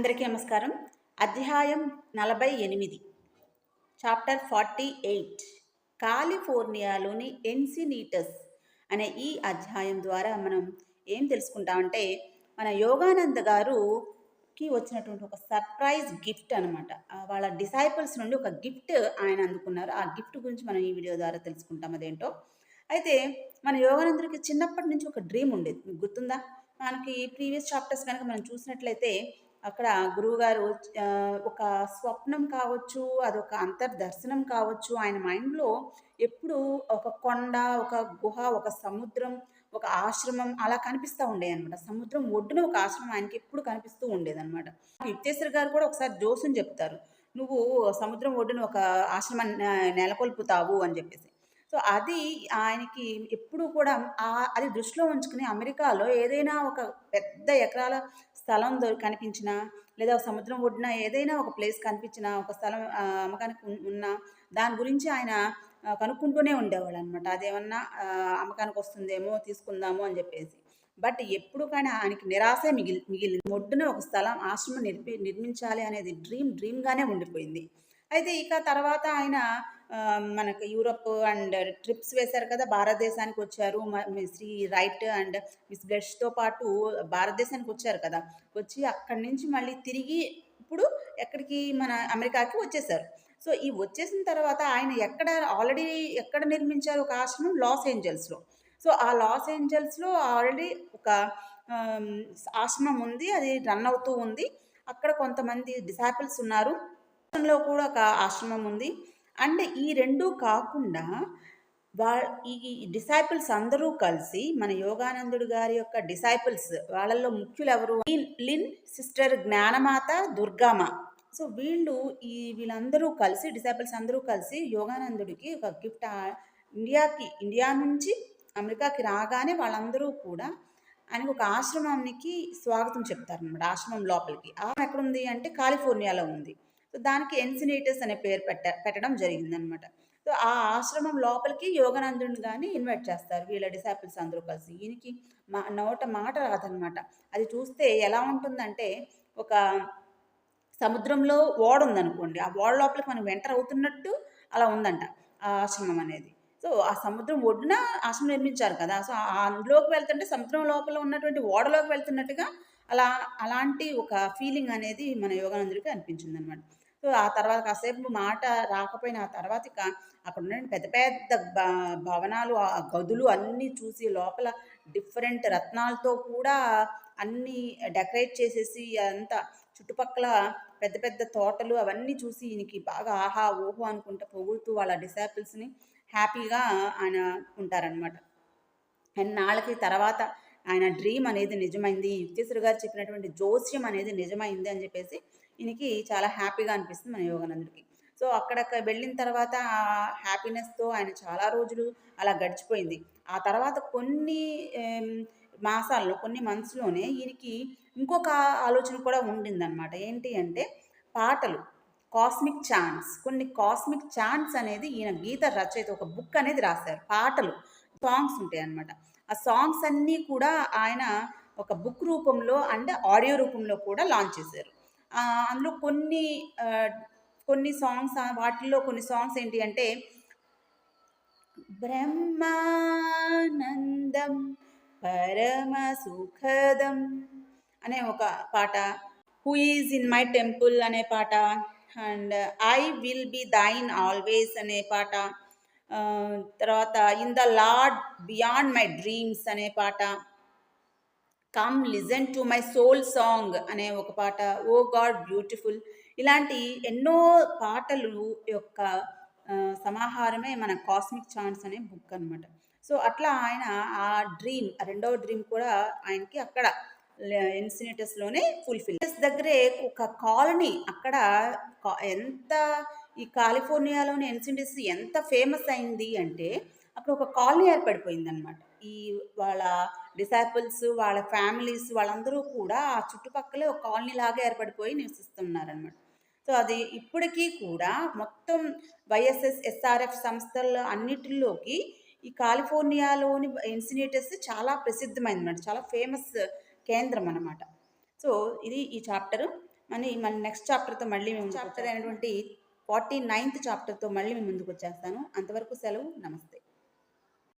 అందరికీ నమస్కారం. అధ్యాయం 48, చాప్టర్ 48, కాలిఫోర్నియాలోని ఎన్సినీటస్ అనే ఈ అధ్యాయం ద్వారా మనం ఏం తెలుసుకుంటామంటే, మన యోగానంద గారుకి వచ్చినటువంటి ఒక సర్ప్రైజ్ గిఫ్ట్ అనమాట. వాళ్ళ డిసైపుల్స్ నుండి ఒక గిఫ్ట్ ఆయన అందుకున్నారు. ఆ గిఫ్ట్ గురించి మనం ఈ వీడియో ద్వారా తెలుసుకుంటాం అదేంటో. అయితే మన యోగానందుడికి చిన్నప్పటి నుంచి ఒక డ్రీమ్ ఉండేది. మీకు గుర్తుందా? మనకి ప్రీవియస్ చాప్టర్స్ కనుక మనం చూసినట్లయితే అక్కడ గురువుగారు ఒక స్వప్నం కావచ్చు, అదొక అంతర్దర్శనం కావచ్చు, ఆయన మైండ్‌లో ఎప్పుడూ ఒక కొండ, ఒక గుహ, ఒక సముద్రం, ఒక ఆశ్రమం అలా కనిపిస్తా ఉండేయనమాట. సముద్రం ఒడ్డున ఒక ఆశ్రమం ఆయనకి ఎప్పుడు కనిపిస్తూ ఉండేదనమాట. యుక్తేశ్వర్ గారు కూడా ఒకసారి జోస్యం చెప్తారు. "నువ్వు సముద్రం ఒడ్డున ఒక ఆశ్రమాన్ని నెలకొల్పుతావు" అని చెప్పేసి. సో, అది ఆయనకి ఎప్పుడూ కూడా అది దృష్టిలో ఉంచుకుని అమెరికాలో ఏదైనా ఒక పెద్ద ఎకరాల స్థలం కనిపించినా, లేదా సముద్రం ఒడ్డున ఏదైనా ఒక ప్లేస్ కనిపించినా, ఒక స్థలం అమ్మకానికి ఉన్నా, దాని గురించి ఆయన కనుక్కుంటూనే ఉండేవాళ్ళనమాట. అదేమన్నా అమ్మకానికి వస్తుందేమో తీసుకుందాము అని చెప్పేసి. బట్ ఎప్పుడు కానీ ఆయనకి నిరాశే మిగిలింది. ఒడ్డున ఒక స్థలం ఆశ్రమం నిర్మించాలి అనేది డ్రీమ్‌గానే ఉండిపోయింది. అయితే ఇక తర్వాత ఆయన మనకి యూరప్ అండ్ ట్రిప్స్ వేశారు కదా! భారతదేశానికి వచ్చారు. శ్రీ రైట్ అండ్ మిస్ బ్లెష్‌తో పాటు భారతదేశానికి వచ్చారు కదా! వచ్చి అక్కడి నుంచి మళ్ళీ తిరిగి ఇప్పుడు ఎక్కడికి మన అమెరికాకి వచ్చేసారు. సో, ఈ వచ్చేసిన తర్వాత ఆయన ఆల్రెడీ ఎక్కడ నిర్మించారు ఒక ఆశ్రమం? లాస్ ఏంజల్స్‌లో. సో, ఆ లాస్ ఏంజల్స్‌లో ఆల్రెడీ ఒక ఆహ్, ఆశ్రమం ఉంది. అది రన్ అవుతూ ఉంది. అక్కడ కొంతమంది డిసైపుల్స్ ఉన్నారు. లో కూడా ఒక ఆశ్రమం ఉంది. అండ్ ఈ 2 కాకుండా వా ఈ డిసైపుల్స్ అందరూ కలిసి మన యోగానందుడు గారి యొక్క డిసైపుల్స్ వాళ్ళల్లో ముఖ్యులెవరు? లిన్, సిస్టర్ జ్ఞానమాత, దుర్గామ. సో, వీళ్ళందరూ కలిసి డిసైపుల్స్ అందరూ కలిసి యోగానందుడికి ఒక గిఫ్ట్ ఇండియా నుంచి అమెరికాకి రాగానే వాళ్ళందరూ కూడా ఆయనకు ఒక ఆశ్రమానికి స్వాగతం చెప్తారనమాట. ఆశ్రమం లోపలికి. ఎక్కడుంది అంటే కాలిఫోర్నియాలో ఉంది. సో, దానికి ఎన్సినేటస్ అనే పేరు పెట్టడం జరిగిందనమాట. సో, ఆ ఆశ్రమం లోపలికి యోగానందుడిని గాని ఇన్వైట్ చేస్తారు వీళ్ళ డిసైపుల్స్ అందరూ కలిసి. ఈయనకి నోట మాట రాదనమాట. అది చూస్తే ఎలా ఉంటుందంటే, ఒక సముద్రంలో ఓడుందనుకోండి. ఆ ఓడ లోపలికి మనం ఎంటర్ అవుతున్నట్టు అలా ఉందంట ఆ ఆశ్రమం అనేది. సో, ఆ సముద్రం ఒడ్డున ఆశ్రమం నిర్మించారు కదా! సో, అందులోకి వెళ్తుంటే సముద్రం లోపల ఉన్నటువంటి ఓడలోకి వెళ్తున్నట్టుగా అలాంటి ఒక ఫీలింగ్ అనేది మన యోగానందుడికి అనిపించిందనమాట. సో, ఆ తర్వాత కాసేపు మాట రాకపోయినా ఆ తర్వాత ఇక అక్కడ ఉన్న పెద్ద పెద్ద భవనాలు, ఆ గదులు అన్నీ చూసి లోపల డిఫరెంట్ రత్నాలతో కూడా అన్నీ డెకరేట్ చేసేసి అంతా చుట్టుపక్కల పెద్ద పెద్ద తోటలు అవన్నీ చూసి ఈయనకి బాగా ఆహా! ఓహో! అనుకుంటా పొగుడుతూ వాళ్ళ డిసైపుల్స్‌ని హ్యాపీగా ఆయన ఉంటారనమాట. ఎన్నాళ్ళకి తర్వాత ఆయన డ్రీమ్ అనేది నిజమైంది. యుక్తేశ్వర్ గారు చెప్పినటువంటి జోస్యం అనేది నిజమైంది అని చెప్పేసి ఈయనకి చాలా హ్యాపీగా అనిపిస్తుంది మన యోగానందుడికి. సో, వెళ్ళిన తర్వాత ఆ హ్యాపీనెస్‌తో ఆయన చాలా రోజులు అలా గడిచిపోయింది. ఆ తర్వాత కొన్ని మంత్స్‌లోనే ఈయనకి ఇంకొక ఆలోచన కూడా ఉండిందనమాట. ఏంటి అంటే పాటలు. కొన్ని కాస్మిక్ చాంట్స్ అనేది ఈయన గీత రచయిత ఒక బుక్ అనేది రాశారు. పాటలు, సాంగ్స్ ఉంటాయన్నమాట. ఆ సాంగ్స్ అన్నీ కూడా ఆయన ఒక బుక్ రూపంలో అంటే ఆడియో రూపంలో కూడా లాంచ్ చేశారు. అందులో కొన్ని సాంగ్స్ వాటిల్లో కొన్ని సాంగ్స్ ఏంటి అంటే బ్రహ్మానందం పరమ సుఖదం అనే ఒక పాట, who is in my temple అనే పాట, and I will be thine always అనే పాట, తర్వాత in the lord beyond my dreams అనే పాట, come listen to my soul song అనే ఒక పాట, ఓ గాడ్ బ్యూటిఫుల్, ఇలాంటి ఎన్నో పాటలు యొక్క సమాహారమే మన కాస్మిక్ చాంట్స్ అనే బుక్ అనమాట. సో, అట్లా ఆయన ఆ రెండవ డ్రీమ్ కూడా ఆయనకి అక్కడ ఎన్సినేటస్‌లోనే ఫుల్‌ఫిల్ దగ్గరే ఒక కాలనీ అక్కడ ఎంత ఈ కాలిఫోర్నియాలోని ఎన్సినేటస్ ఎంత ఫేమస్ అయింది అంటే, అక్కడ ఒక కాలనీ ఏర్పడిపోయిందనమాట. వాళ్ళ డిసైపుల్స్, వాళ్ళ ఫ్యామిలీస్ వాళ్ళందరూ కూడా ఆ చుట్టుపక్కలే ఒక కాలనీ లాగా ఏర్పడిపోయి నివసిస్తున్నారనమాట. సో, అది ఇప్పటికీ కూడా మొత్తం వైఎస్ఎస్, ఎస్ఆర్ఎఫ్ సంస్థల అన్నిటిలోకి ఈ కాలిఫోర్నియాలోని ఎన్సినేటస్ చాలా ప్రసిద్ధమైందనమాట. చాలా ఫేమస్ కేంద్రం అనమాట. సో, ఇది ఈ చాప్టరు. మళ్ళీ నెక్స్ట్ చాప్టర్తో మళ్ళీ మేము చాప్టర్ అయినటువంటి 49th చాప్టర్తో మళ్ళీ మేము ముందుకు వచ్చేస్తాను. అంతవరకు సెలవు. నమస్తే.